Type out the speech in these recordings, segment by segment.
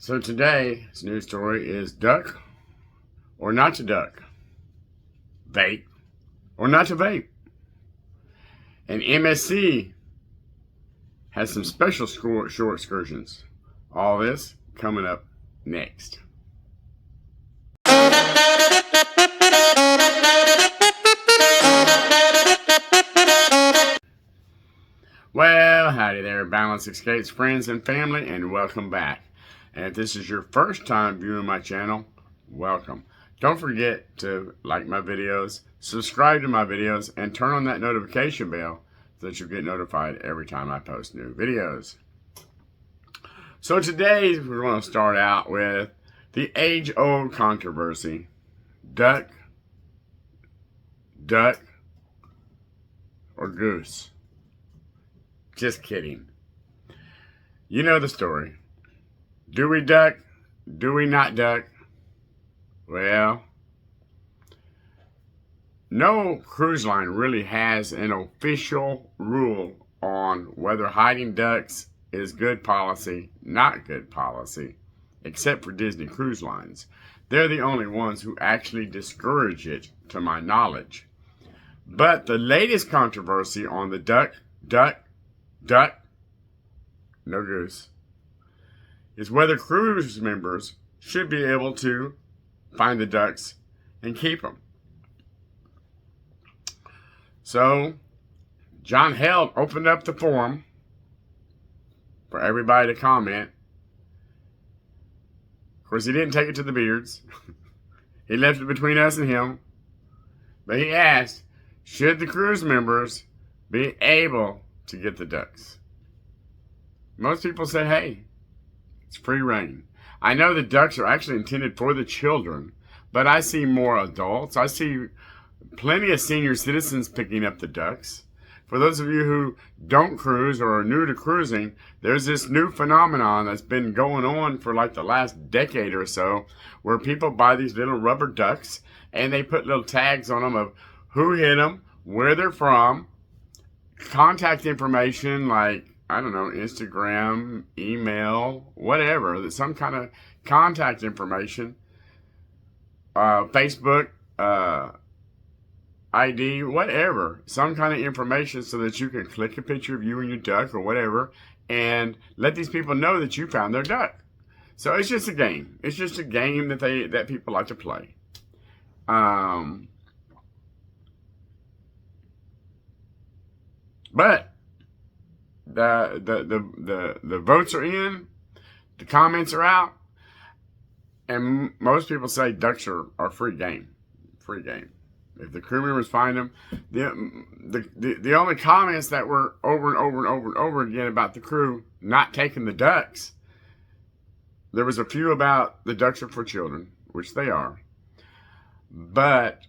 So today's news story is duck or not to duck, vape or not to vape. And MSC has some special shore excursions. All this coming up next. Well, howdy there, Boundless Escapes friends and family, and welcome back. And if this is your first time viewing my channel, welcome. Don't forget to like my videos, subscribe to my videos, and turn on that notification bell so that you'll get notified every time I post new videos. So today we're going to start out with the age-old controversy. Duck or goose? Just kidding. You know the story. Do we duck? Do we not duck? Well, no cruise line really has an official rule on whether hiding ducks is good policy, not good policy, except for Disney Cruise Lines. They're the only ones who actually discourage it, to my knowledge. But the latest controversy on the duck, no goose, is whether cruise members should be able to find the ducks and keep them. So, John Held opened up the forum for everybody to comment. Of course, he didn't take it to the beards. He left it between us and him. But he asked, should the cruise members be able to get the ducks? Most people say, hey, it's free reign. I know the ducks are actually intended for the children, but I see more adults. I see plenty of senior citizens picking up the ducks. For those of you who don't cruise or are new to cruising, there's this new phenomenon that's been going on for like the last decade or so, where people buy these little rubber ducks and they put little tags on them of who hit them, where they're from, contact information like, I don't know, Instagram, email, whatever, some kind of contact information, Facebook, ID, whatever, some kind of information so that you can click a picture of you and your duck or whatever and let these people know that you found their duck. So it's just a game. It's just a game that people like to play. But the votes are in, the comments are out, and most people say ducks are free game. Free game. If the crew members find them, the only comments that were over and over again about the crew not taking the ducks, there was a few about the ducks are for children, which they are. But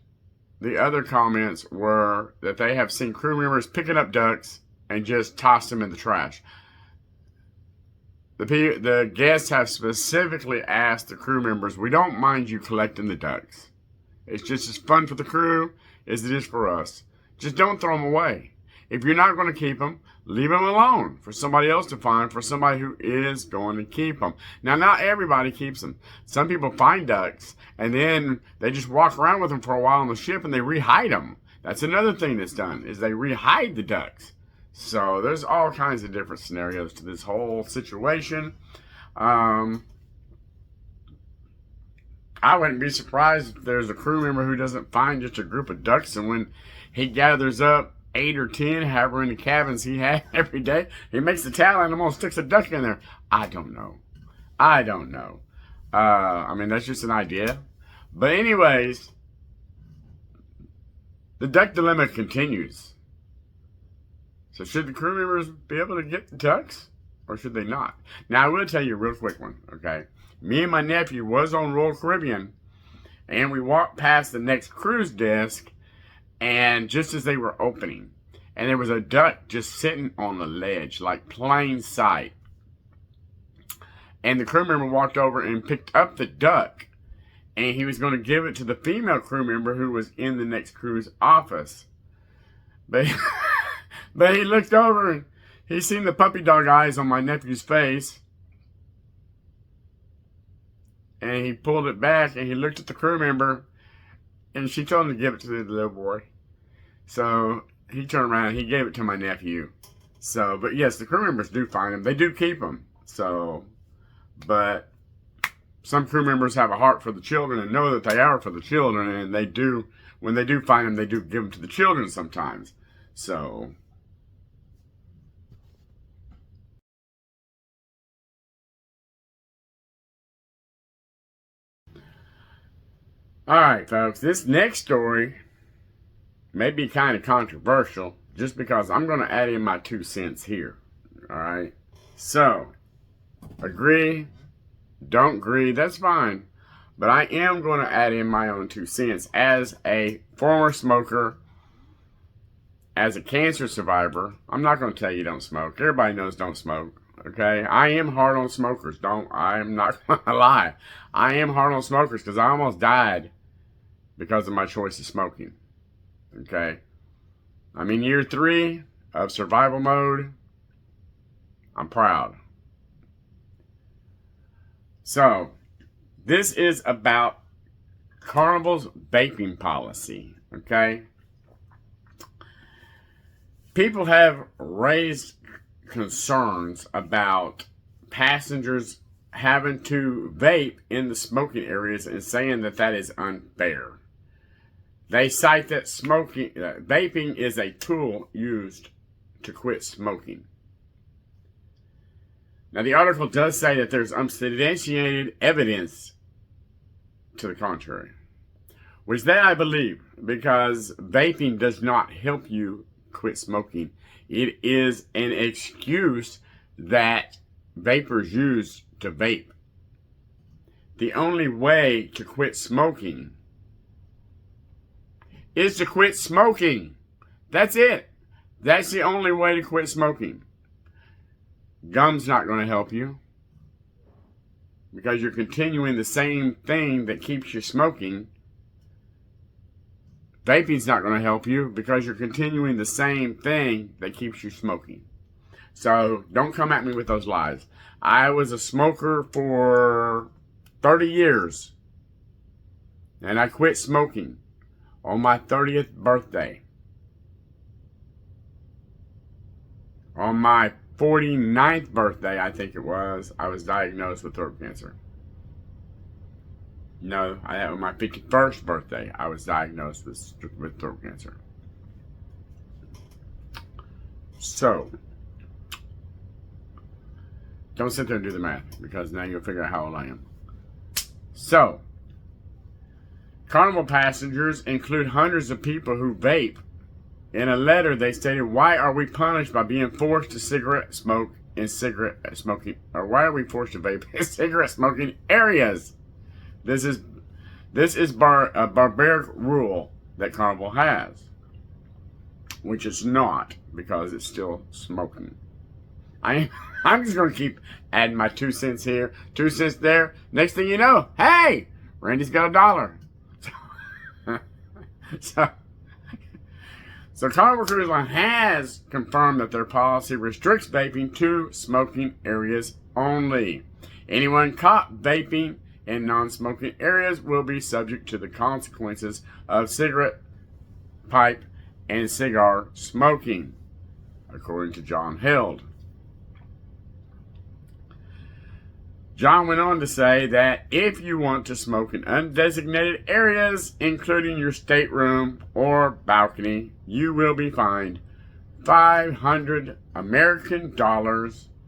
the other comments were that they have seen crew members picking up ducks and just toss them in the trash. The guests have specifically asked the crew members, we don't mind you collecting the ducks. It's just as fun for the crew as it is for us. Just don't throw them away. If you're not going to keep them, leave them alone for somebody else to find, for somebody who is going to keep them. Now, not everybody keeps them. Some people find ducks, and then they just walk around with them for a while on the ship, and they rehide them. That's another thing that's done, is they rehide the ducks. So there's all kinds of different scenarios to this whole situation. I wouldn't be surprised if there's a crew member who doesn't find just a group of ducks, and when he gathers up 8 or 10, however many cabins he has every day, he makes a tally and almost sticks a duck in there. I don't know. I mean, that's just an idea. But anyways, the duck dilemma continues. So should the crew members be able to get the ducks, or should they not? Now, I will tell you a real quick one, okay? Me and my nephew was on Royal Caribbean, and we walked past the next cruise desk, and just as they were opening, and there was a duck just sitting on the ledge, like plain sight. And the crew member walked over and picked up the duck, and he was going to give it to the female crew member who was in the next cruise office. But he looked over and he seen the puppy dog eyes on my nephew's face. and he pulled it back, and he looked at the crew member, and she told him to give it to the little boy. So he turned around and he gave it to my nephew. So, but yes, the crew members do find them. They do keep them. So, but some crew members have a heart for the children and know that they are for the children, and they do, when they do find them, they do give them to the children sometimes. So, alright folks, this next story may be kind of controversial just because I'm going to add in my 2 cents here. Alright, so agree, don't agree, that's fine. But I am going to add in my own 2 cents as a former smoker, as a cancer survivor. I'm not going to tell you don't smoke. Everybody knows don't smoke. Okay, I am hard on smokers. I'm not going to lie. I am hard on smokers because I almost died because of my choice of smoking. Okay, I'm in year 3 of survival mode. I'm proud. So, this is about Carnival's vaping policy, okay? People have raised concerns about passengers having to vape in the smoking areas and saying that that is unfair. They cite that vaping is a tool used to quit smoking. Now, the article does say that there's unsubstantiated evidence to the contrary, which that I believe, because vaping does not help you quit smoking. It is an excuse that vapors use to vape. The only way to quit smoking is to quit smoking. That's it. That's the only way to quit smoking. Gum's not going to help you because you're continuing the same thing that keeps you smoking. Vaping's not going to help you because you're continuing the same thing that keeps you smoking. So don't come at me with those lies. I was a smoker for 30 years and I quit smoking on my 30th birthday. On my 49th birthday, I think it was, I was diagnosed with throat cancer. No, on my 51st birthday, I was diagnosed with throat cancer. So, don't sit there and do the math, because now you'll figure out how old I am. So, Carnival passengers include hundreds of people who vape. In a letter, they stated, "Why are we punished by being forced to cigarette smoke in cigarette smoking, or why are we forced to vape in cigarette smoking areas? This is a barbaric rule that Carnival has, which it's not because it's still smoking." I'm just going to keep adding my 2 cents here, 2 cents there. Next thing you know, hey, Randy's got $1. So Carnival Cruise Line has confirmed that their policy restricts vaping to smoking areas only. Anyone caught vaping in non-smoking areas will be subject to the consequences of cigarette, pipe, and cigar smoking, according to John Held. John went on to say that if you want to smoke in undesignated areas, including your stateroom or balcony, you will be fined $500 American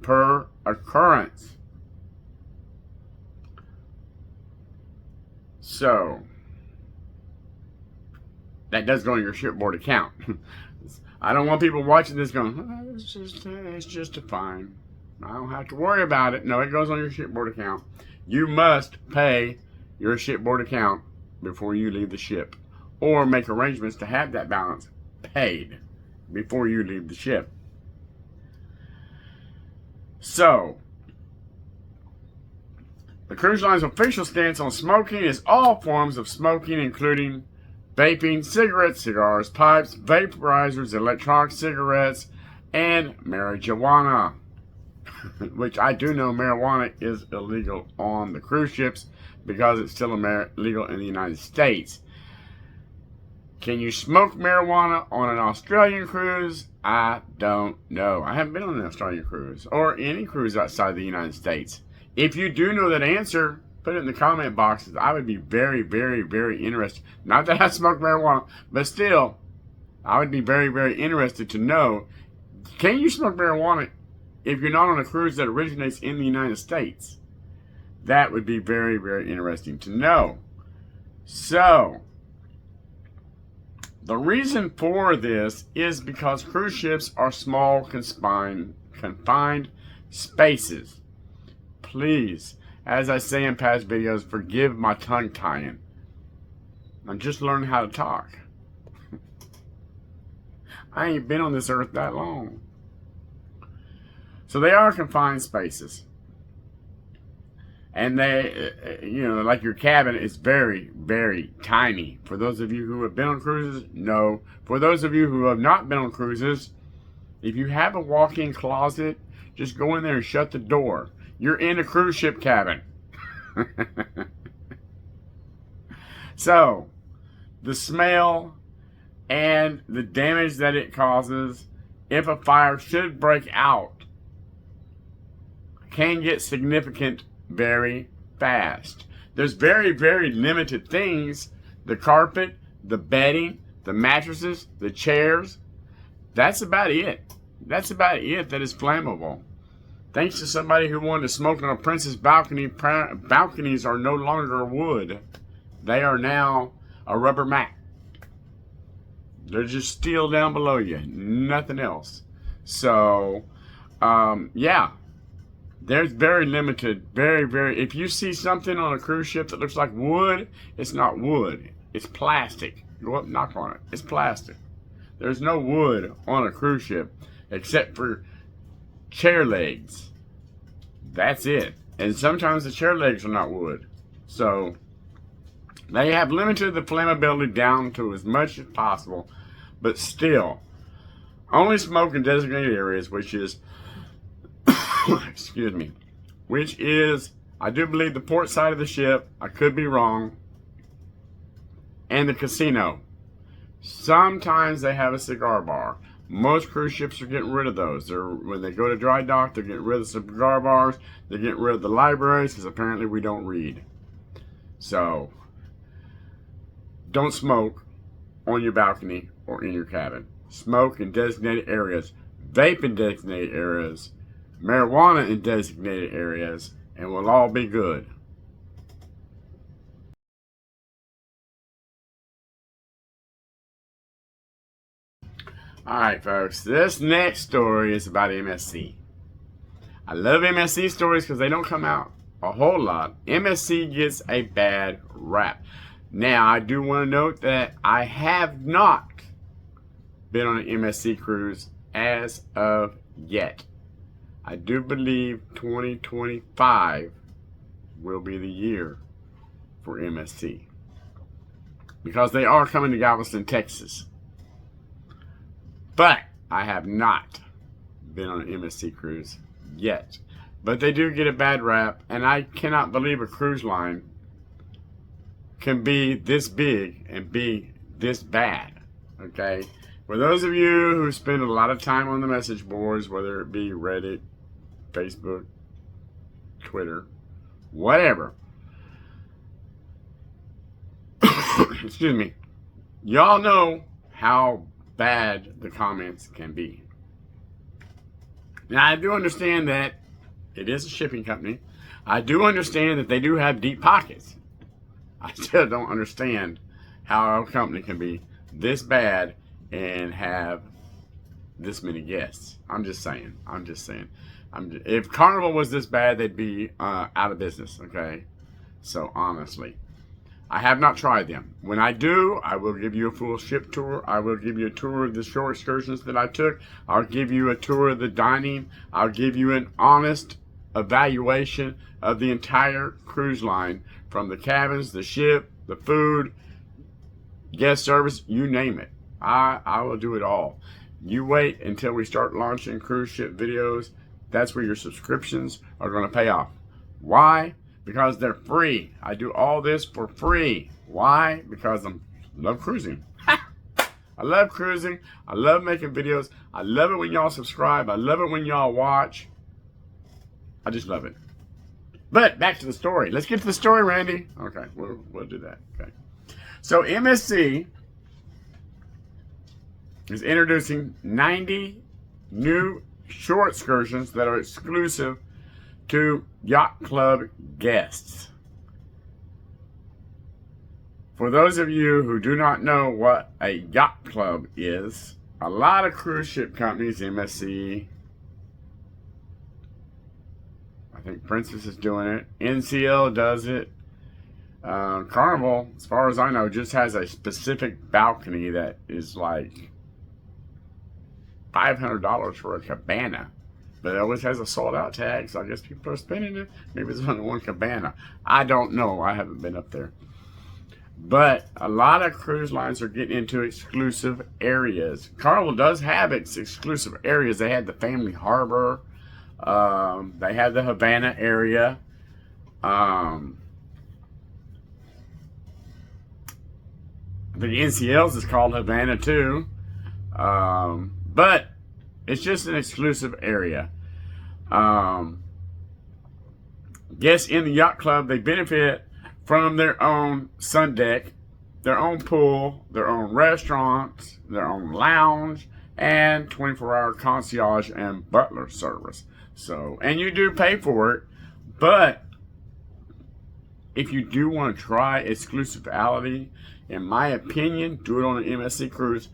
per occurrence. So, that does go on your shipboard account. I don't want people watching this going, oh, it's just a fine. I don't have to worry about it. No, it goes on your shipboard account. You must pay your shipboard account before you leave the ship, or make arrangements to have that balance paid before you leave the ship. So, the cruise line's official stance on smoking is all forms of smoking, including vaping, cigarettes, cigars, pipes, vaporizers, electronic cigarettes, and marijuana. which I do know marijuana is illegal on the cruise ships because it's still illegal in the United States. Can you smoke marijuana on an Australian cruise? I don't know. I haven't been on an Australian cruise or any cruise outside the United States. If you do know that answer, put it in the comment boxes. I would be very, very, very interested. Not that I smoke marijuana, but still, I would be very, very interested to know, can you smoke marijuana if you're not on a cruise that originates in the United States? That would be very, very interesting to know. So, the reason for this is because cruise ships are small, confined spaces. Please, as I say in past videos, forgive my tongue tying. I'm just learning how to talk. I ain't been on this earth that long. So they are confined spaces. And they, like your cabin is very, very tiny. For those of you who have been on cruises, no. For those of you who have not been on cruises, if you have a walk-in closet, just go in there and shut the door. You're in a cruise ship cabin. So, the smell and the damage that it causes, if a fire should break out, can get significant very fast. There's very, very limited things. The carpet, the bedding, the mattresses, the chairs. That's about it. That's about it that is flammable. Thanks to somebody who wanted to smoke on a princess balcony, balconies are no longer wood. They are now a rubber mat. They're just steel down below you. Nothing else. So, yeah. There's very limited, if you see something on a cruise ship that looks like wood, it's not wood. It's plastic. Go up and knock on it. It's plastic. There's no wood on a cruise ship except for chair legs. That's it. And sometimes the chair legs are not wood. So, they have limited the flammability down to as much as possible. But still, only smoke in designated areas, which is excuse me, which is, I do believe, the port side of the ship. I could be wrong. And the casino. Sometimes they have a cigar bar. Most cruise ships are getting rid of those. When they go to dry dock, they're getting rid of the cigar bars. They're getting rid of the libraries because apparently we don't read. So, don't smoke on your balcony or in your cabin. Smoke in designated areas. Vape in designated areas. Marijuana in designated areas, and we'll all be good. Alright folks, this next story is about MSC. I love MSC stories because they don't come out a whole lot. MSC gets a bad rap. Now, I do want to note that I have not been on an MSC cruise as of yet. I do believe 2025 will be the year for MSC. Because they are coming to Galveston, Texas. But I have not been on an MSC cruise yet. But they do get a bad rap. And I cannot believe a cruise line can be this big and be this bad. Okay? For those of you who spend a lot of time on the message boards, whether it be Reddit, Facebook, Twitter, whatever. Excuse me. Y'all know how bad the comments can be. Now, I do understand that it is a shipping company. I do understand that they do have deep pockets. I still don't understand how a company can be this bad and have this many guests. I'm just saying. If Carnival was this bad, they'd be out of business, okay? So, honestly, I have not tried them. When I do, I will give you a full ship tour. I will give you a tour of the shore excursions that I took. I'll give you a tour of the dining. I'll give you an honest evaluation of the entire cruise line, from the cabins, the ship, the food, guest service, you name it. I will do it all. You wait until we start launching cruise ship videos, that's where your subscriptions are going to pay off. Why? Because they're free. I do all this for free. Why? Because I love cruising. I love cruising. I love making videos. I love it when y'all subscribe. I love it when y'all watch. I just love it. But back to the story. Let's get to the story, Randy. Okay, we'll do that. Okay. So MSC is introducing 90 new shore excursions that are exclusive to Yacht Club guests. For those of you who do not know what a yacht club is, a lot of cruise ship companies, MSC, I think Princess is doing it, NCL does it, Carnival, as far as I know, just has a specific balcony that is like $500 for a cabana. But it always has a sold out tag, so I guess people are spending it. Maybe it's only one cabana. I don't know. I haven't been up there. But a lot of cruise lines are getting into exclusive areas. Carnival does have its exclusive areas. They had the Family Harbor. They had the Havana area. The NCL's is called Havana too. But it's just an exclusive area. Guests in the yacht club, they benefit from their own sun deck, their own pool, their own restaurants, their own lounge, and 24-hour concierge and butler service. So, and you do pay for it, but if you do want to try exclusivity, in my opinion, do it on an MSC cruise.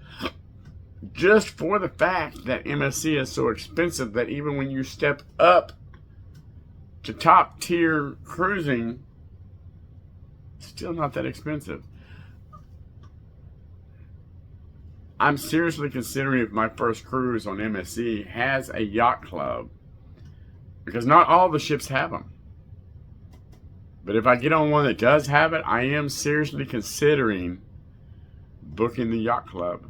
Just for the fact that MSC is so expensive that even when you step up to top tier cruising, it's still not that expensive. I'm seriously considering if my first cruise on MSC has a yacht club, because not all the ships have them. But if I get on one that does have it, I am seriously considering booking the yacht club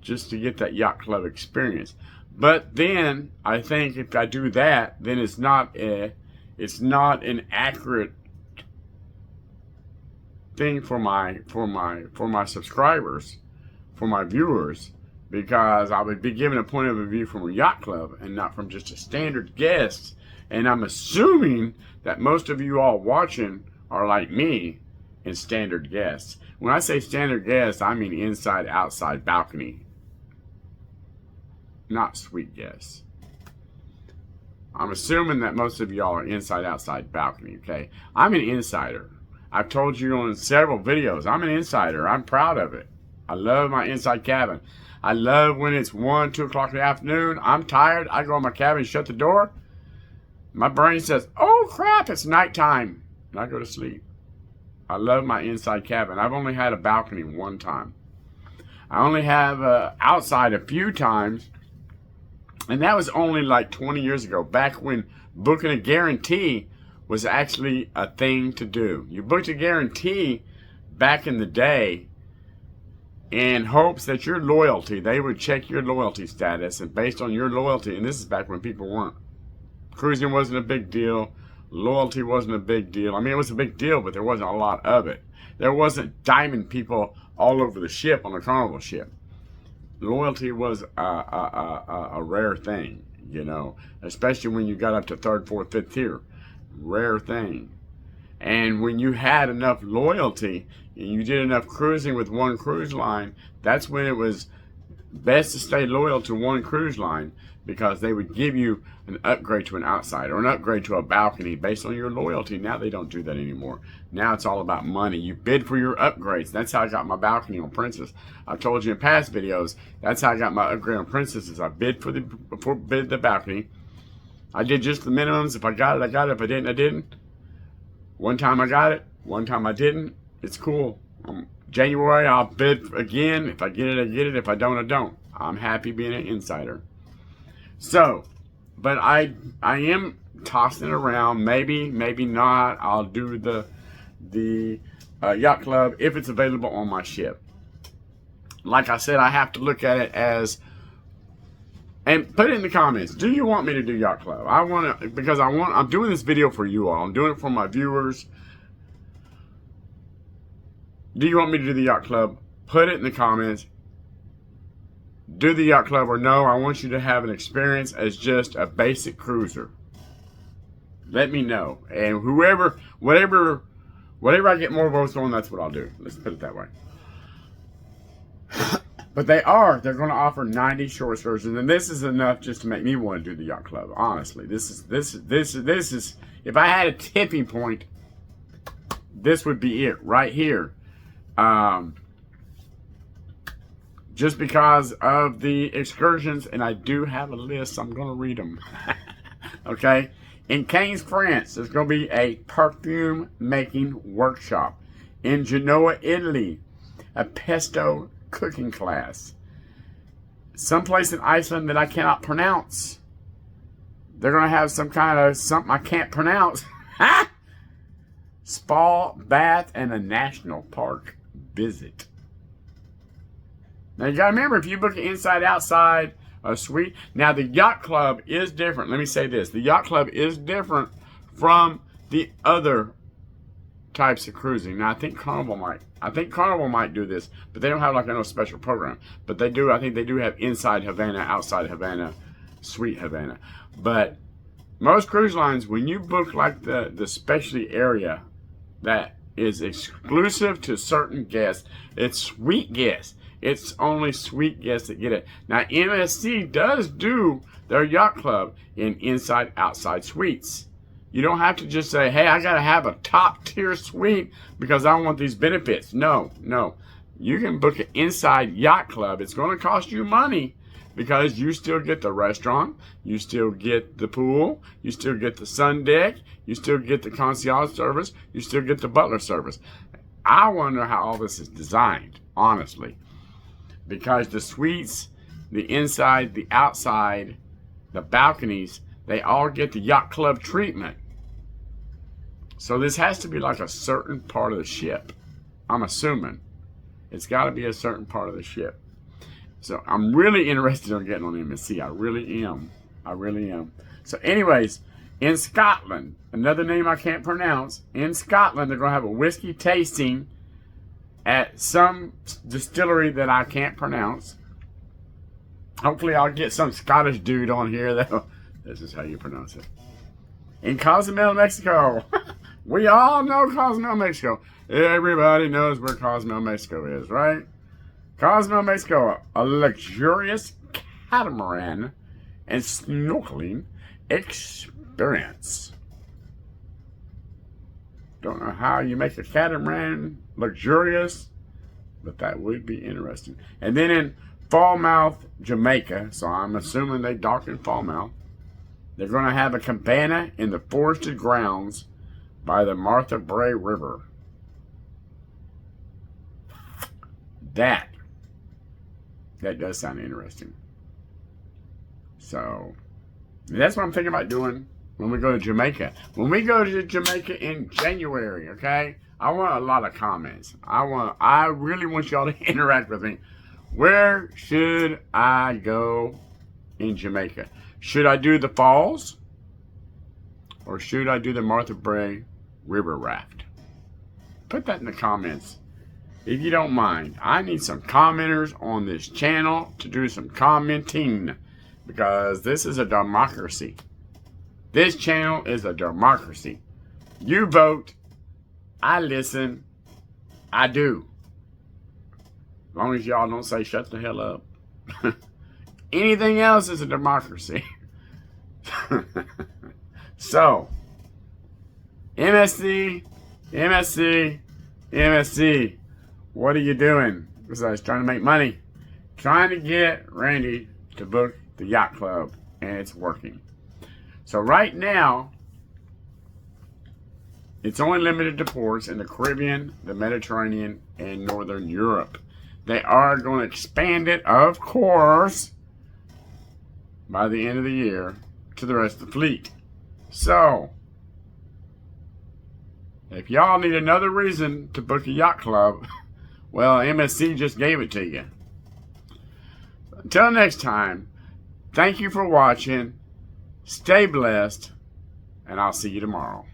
just to get that yacht club experience. But then I think if I do that, then it's not an accurate thing for my subscribers, for my viewers, because I would be given a point of view from a yacht club and not from just a standard guest. And I'm assuming that most of you all watching are like me and standard guests. When I say standard guests, I mean inside, outside, balcony, not suite guests. I'm assuming that most of y'all are inside, outside, balcony, okay? I'm an insider. I've told you on several videos, I'm an insider. I'm proud of it. I love my inside cabin. I love when it's 1, 2 o'clock in the afternoon. I'm tired. I go in my cabin, shut the door. My brain says, oh crap, it's nighttime. And I go to sleep. I love my inside cabin. I've only had a balcony one time. I only have outside a few times. And that was only like 20 years ago, back when booking a guarantee was actually a thing to do. You booked a guarantee back in the day in hopes that your loyalty, they would check your loyalty status, and based on your loyalty, and this is back when people weren't, cruising wasn't a big deal, loyalty wasn't a big deal. I mean, it was a big deal, but there wasn't a lot of it. There wasn't diamond people all over the ship on a Carnival ship. Loyalty was a rare thing, you know, especially when you got up to 3rd, 4th, 5th tier. Rare thing. And when you had enough loyalty and you did enough cruising with one cruise line, that's when it was best to stay loyal to one cruise line, because they would give you an upgrade to an outside or an upgrade to a balcony based on your loyalty. Now they don't do that anymore. Now it's all about money. You bid for your upgrades. That's how I got my balcony on Princess. I've told you in past videos, that's how I got my upgrade on Princesses. I bid for the balcony. I did just the minimums. If I got it, I got it. If I didn't, I didn't. One time I got it. One time I didn't. It's cool. January, I'll bid again. If I get it, I get it. If I don't, I don't. I'm happy being an insider. So, but I am tossing it around. Maybe, maybe not. I'll do the yacht club if it's available on my ship. Like I said, I have to look at it as And put it in the comments. Do you want me to do Yacht Club? I want to, because I'm doing this video for you all. I'm doing it for my viewers. Do you want me to do the Yacht Club? Put it in the comments. Do the Yacht Club or no, I want you to have an experience as just a basic cruiser. Let me know. And whatever I get more votes on, that's what I'll do. Let's put it that way. But they're going to offer 90 short excursions, and this is enough just to make me want to do the Yacht Club. Honestly, this is if I had a tipping point, this would be it right here. Just because of the excursions, and I do have a list, I'm going to read them. Okay, in Cannes, France, there's going to be a perfume making workshop. In Genoa, Italy, a pesto cooking class. Someplace in Iceland that I cannot pronounce. They're going to have some kind of something I can't pronounce. Spa, bath, and a national park visit. Now you got to remember, if you book an inside-outside suite. Now the Yacht Club is different. Let me say this. The Yacht Club is different from the other types of cruising. Now I think Carnival might do this, but they don't have like a special program. But they do. I think they do have inside Havana, outside Havana, suite Havana. But most cruise lines, when you book like the specialty area that is exclusive to certain guests, it's suite guests. It's only suite guests that get it. Now MSC does do their Yacht Club in inside outside suites. You don't have to just say, hey, I got to have a top tier suite because I want these benefits. No. You can book an inside Yacht Club. It's going to cost you money because you still get the restaurant. You still get the pool. You still get the sun deck. You still get the concierge service. You still get the butler service. I wonder how all this is designed, honestly. Because the suites, the inside, the outside, the balconies, they all get the Yacht Club treatment. So this has to be like a certain part of the ship. I'm assuming. It's got to be a certain part of the ship. So I'm really interested in getting on MSC. I really am. So anyways, in Scotland, another name I can't pronounce. In Scotland, they're going to have a whiskey tasting at some distillery that I can't pronounce. Hopefully I'll get some Scottish dude on here that this is how you pronounce it. In Cozumel, Mexico. We all know Cozumel, Mexico. Everybody knows where Cozumel, Mexico is, right? Cozumel, Mexico, a luxurious catamaran and snorkeling experience. Don't know how you make a catamaran luxurious, but that would be interesting. And then in Falmouth, Jamaica, so I'm assuming they dock in Falmouth, they're going to have a cabana in the forested grounds by the Martha Brae River. That does sound interesting. So that's what I'm thinking about doing when we go to Jamaica. When we go to Jamaica in January, okay? I want a lot of comments. I really want y'all to interact with me. Where should I go in Jamaica? Should I do the falls? Or should I do the Martha Brae River raft? Put that in the comments if you don't mind. I need some commenters on this channel to do some commenting, because this is a democracy. This channel is a democracy. You vote, I listen, I do. As long as y'all don't say shut the hell up. Anything else is a democracy. So, MSC, what are you doing? Besides trying to make money. Trying to get Randy to book the Yacht Club, and it's working. So right now, it's only limited to ports in the Caribbean, the Mediterranean, and Northern Europe. They are going to expand it, of course, by the end of the year to the rest of the fleet. So, if y'all need another reason to book a Yacht Club, well, MSC just gave it to you. Until next time, Thank you for watching. Stay blessed, and I'll see you tomorrow.